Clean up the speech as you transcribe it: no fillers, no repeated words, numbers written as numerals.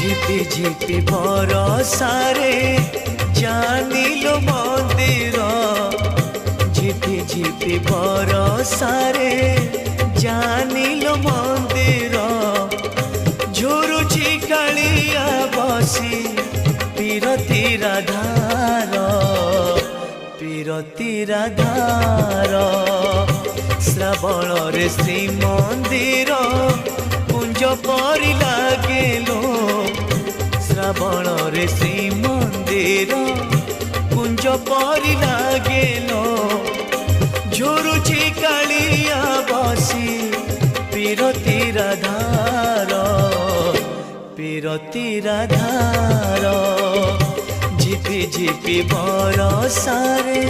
ঝিপি ঝিপি বরষারে জানিলো মন্দির ঝিপি ঝিপি বরষারে জানিলো মন্দির ঝুরুছি কাଳିଆ বসি পীরতি রাধার পীরতি রাধার শ্রাবণরে শ্রীমন্দির কুঞ্জ পরি লাগেলো শ্রাবণরে শ্রীমন্দির কুঞ্জ পরি লাগেলো ঝুরুছি কাଳିଆ বসি পীরতি রাধার পীরতি রাধার ঝিপি ঝিপি বরষারে।